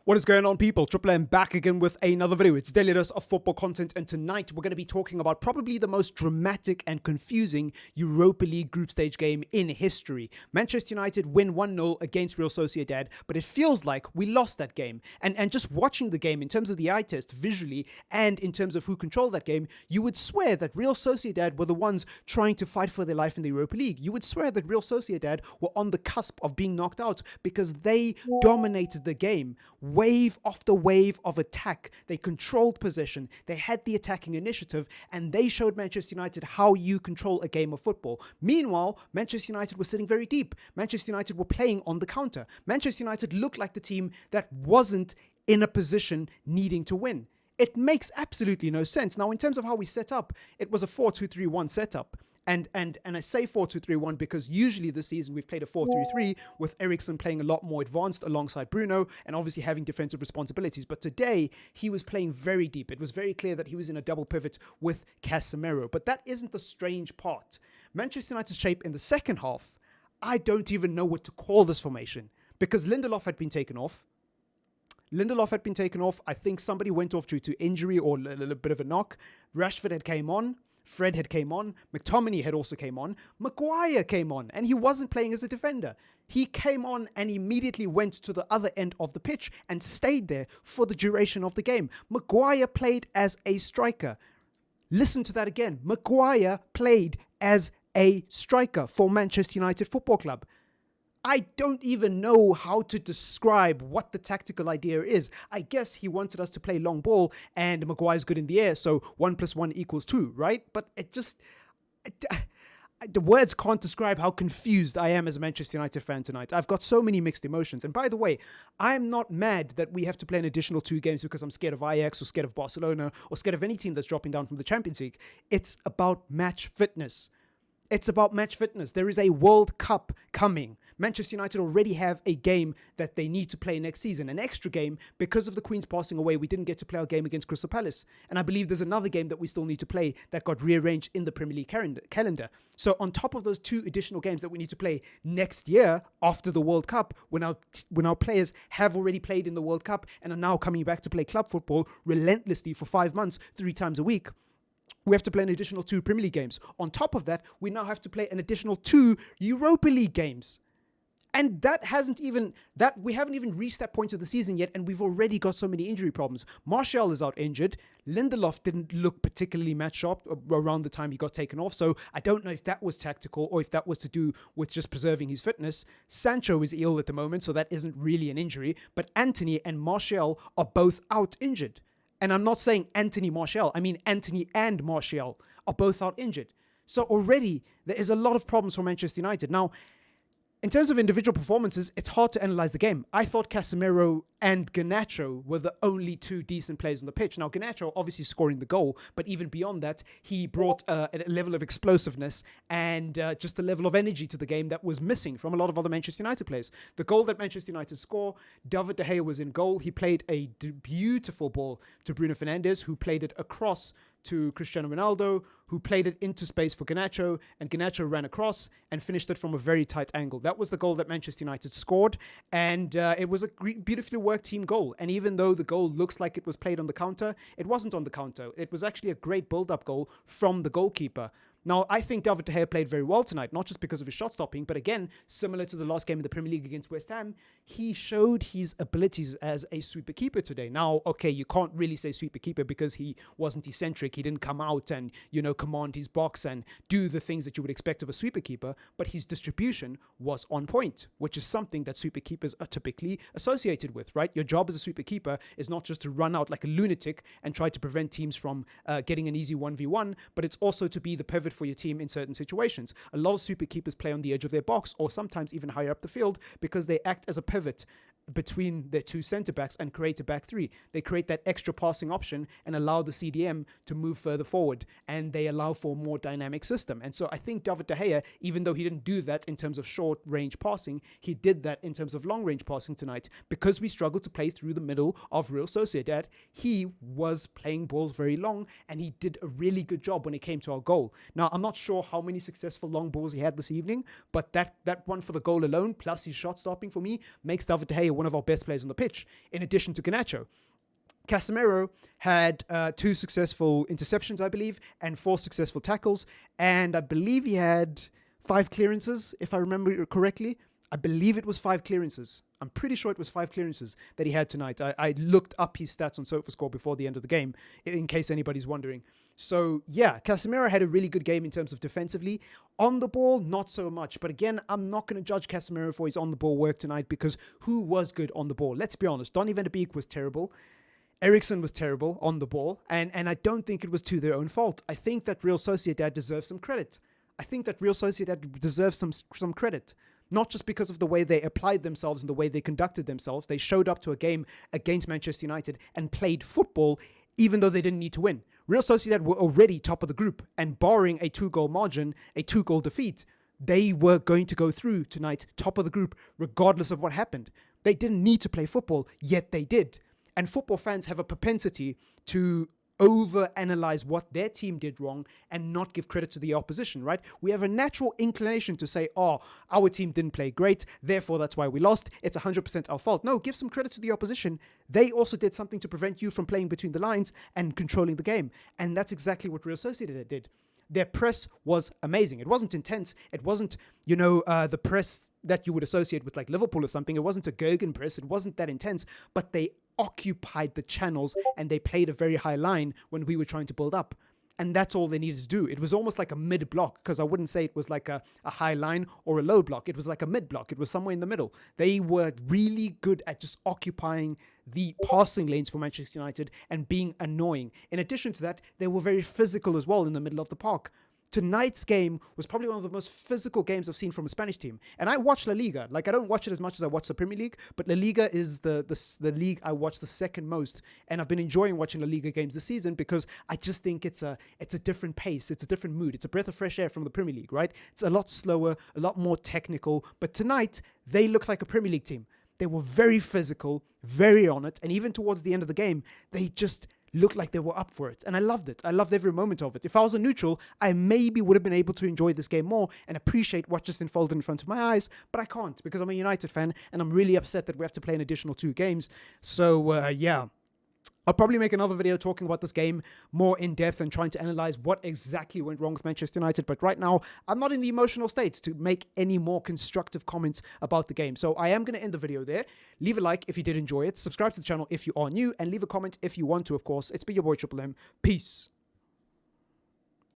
What is going on, people? TripleM back again with another video. It's daily dose of football content, and tonight we're going to be talking about probably the most dramatic and confusing Europa League group stage game in history. Manchester United win 1-0 against Real Sociedad, but it feels like we lost that game. And just watching the game in terms of the eye test visually and in terms of who controlled that game, you would swear that Real Sociedad were the ones trying to fight for their life in the Europa League. You would swear that Real Sociedad were on the cusp of being knocked out because they dominated the game. Wave after wave of attack. They controlled possession. They had the attacking initiative, and they showed Manchester United how you control a game of football. Meanwhile, Manchester United were sitting very deep. Manchester United were playing on the counter. Manchester United looked like the team that wasn't in a position needing to win. It makes absolutely no sense. Now, in terms of how we set up, it was a 4-2-3-1 setup. And I say 4-2-3-1 because usually this season we've played a 4-3-3 with Eriksen playing a lot more advanced alongside Bruno and obviously having defensive responsibilities. But today he was playing very deep. It was very clear that he was in a double pivot with Casemiro. But that isn't the strange part. Manchester United's shape in the second half, I don't even know what to call this formation because Lindelof had been taken off. I think somebody went off due to injury or a little bit of a knock. Rashford had came on. Fred had came on, McTominay had also came on, Maguire came on, and he wasn't playing as a defender. He came on and immediately went to the other end of the pitch and stayed there for the duration of the game. Maguire played as a striker. Listen to that again. Maguire played as a striker for Manchester United Football Club. I don't even know how to describe what the tactical idea is. I guess he wanted us to play long ball and Maguire's good in the air, so 1 + 1 = 2, right? But the words can't describe how confused I am as a Manchester United fan tonight. I've got so many mixed emotions. And by the way, I'm not mad that we have to play an additional 2 games because I'm scared of Ajax or scared of Barcelona or scared of any team that's dropping down from the Champions League. It's about match fitness. There is a World Cup coming. Manchester United already have a game that they need to play next season, an extra game. Because of the Queen's passing away, we didn't get to play our game against Crystal Palace. And I believe there's another game that we still need to play that got rearranged in the Premier League calendar. So on top of those 2 additional games that we need to play next year after the World Cup, when our players have already played in the World Cup and are now coming back to play club football relentlessly for 5 months, 3 times a week, we have to play an additional 2 Premier League games. On top of that, we now have to play an additional 2 Europa League games. And we haven't even reached that point of the season yet, and we've already got so many injury problems. Martial is out injured. Lindelof didn't look particularly match sharp around the time he got taken off, so I don't know if that was tactical or if that was to do with just preserving his fitness. Sancho is ill at the moment, so that isn't really an injury, but Antony and Martial are both out injured. And I'm not saying Anthony Martial, I mean Antony and Martial are both out injured. So already there is a lot of problems for Manchester United. Now, in terms of individual performances, it's hard to analyze the game. I thought Casemiro and Garnacho were the only 2 decent players on the pitch. Now, Garnacho obviously scoring the goal, but even beyond that, he brought a level of explosiveness and just a level of energy to the game that was missing from a lot of other Manchester United players. The goal that Manchester United scored, David De Gea was in goal. He played a beautiful ball to Bruno Fernandes, who played it across to Cristiano Ronaldo, who played it into space for Garnacho, and Garnacho ran across and finished it from a very tight angle. That was the goal that Manchester United scored, and it was a beautifully worked team goal. And even though the goal looks like it was played on the counter, it wasn't on the counter. It was actually a great build-up goal from the goalkeeper. Now, I think David De Gea played very well tonight, not just because of his shot stopping, but again, similar to the last game in the Premier League against West Ham, he showed his abilities as a sweeper keeper today. Now, okay, you can't really say sweeper keeper because he wasn't eccentric. He didn't come out and, command his box and do the things that you would expect of a sweeper keeper, but his distribution was on point, which is something that sweeper keepers are typically associated with, right? Your job as a sweeper keeper is not just to run out like a lunatic and try to prevent teams from getting an easy 1v1, but it's also to be the pivot for your team in certain situations. A lot of sweeper keepers play on the edge of their box or sometimes even higher up the field because they act as a pivot between their 2 centre-backs and create a back 3. They create that extra passing option and allow the CDM to move further forward, and they allow for a more dynamic system. And so I think David De Gea, even though he didn't do that in terms of short-range passing, he did that in terms of long-range passing tonight. Because we struggled to play through the middle of Real Sociedad, he was playing balls very long, and he did a really good job when it came to our goal. Now, I'm not sure how many successful long balls he had this evening, but that one for the goal alone, plus his shot stopping for me, makes David De Gea one of our best players on the pitch, in addition to Garnacho. Casemiro had 2 successful interceptions, I believe, and 4 successful tackles. And I believe he had 5 clearances, if I remember correctly. I believe it was 5 clearances. I'm pretty sure it was 5 clearances that he had tonight. I looked up his stats on SofaScore before the end of the game, in case anybody's wondering. So, yeah, Casemiro had a really good game in terms of defensively. On the ball, not so much. But again, I'm not going to judge Casemiro for his on-the-ball work tonight, because who was good on the ball? Let's be honest. Donny van de Beek was terrible. Eriksen was terrible on the ball. And I don't think it was to their own fault. I think that Real Sociedad deserves some credit. Some credit. Not just because of the way they applied themselves and the way they conducted themselves. They showed up to a game against Manchester United and played football even though they didn't need to win. Real Sociedad were already top of the group, and barring a 2-goal margin, a 2-goal defeat, they were going to go through tonight top of the group regardless of what happened. They didn't need to play football, yet they did. And football fans have a propensity to over-analyze what their team did wrong and not give credit to the opposition, right? We have a natural inclination to say, oh, our team didn't play great, therefore that's why we lost. It's 100% our fault. No, give some credit to the opposition. They also did something to prevent you from playing between the lines and controlling the game. And that's exactly what Real Sociedad did. Their press was amazing. It wasn't intense. It wasn't, the press that you would associate with like Liverpool or something. It wasn't a Gergen press. It wasn't that intense, but they occupied the channels and they played a very high line when we were trying to build up. And that's all they needed to do. It was almost like a mid-block, because I wouldn't say it was like a high line or a low block. It was like a mid-block. It was somewhere in the middle. They were really good at just occupying the passing lanes for Manchester United and being annoying. In addition to that, they were very physical as well in the middle of the park. Tonight's game was probably one of the most physical games I've seen from a Spanish team. And I watch La Liga. Like, I don't watch it as much as I watch the Premier League, but La Liga is the league I watch the second most. And I've been enjoying watching La Liga games this season because I just think it's a different pace. It's a different mood. It's a breath of fresh air from the Premier League, right? It's a lot slower, a lot more technical. But tonight, they look like a Premier League team. They were very physical, very on it. And even towards the end of the game, they just looked like they were up for it. And I loved it. I loved every moment of it. If I was a neutral, I maybe would have been able to enjoy this game more and appreciate what just unfolded in front of my eyes, but I can't because I'm a United fan and I'm really upset that we have to play an additional 2 games. So, yeah. I'll probably make another video talking about this game more in depth and trying to analyze what exactly went wrong with Manchester United. But right now, I'm not in the emotional state to make any more constructive comments about the game. So I am going to end the video there. Leave a like if you did enjoy it. Subscribe to the channel if you are new. And leave a comment if you want to, of course. It's been your boy TripleM. Peace.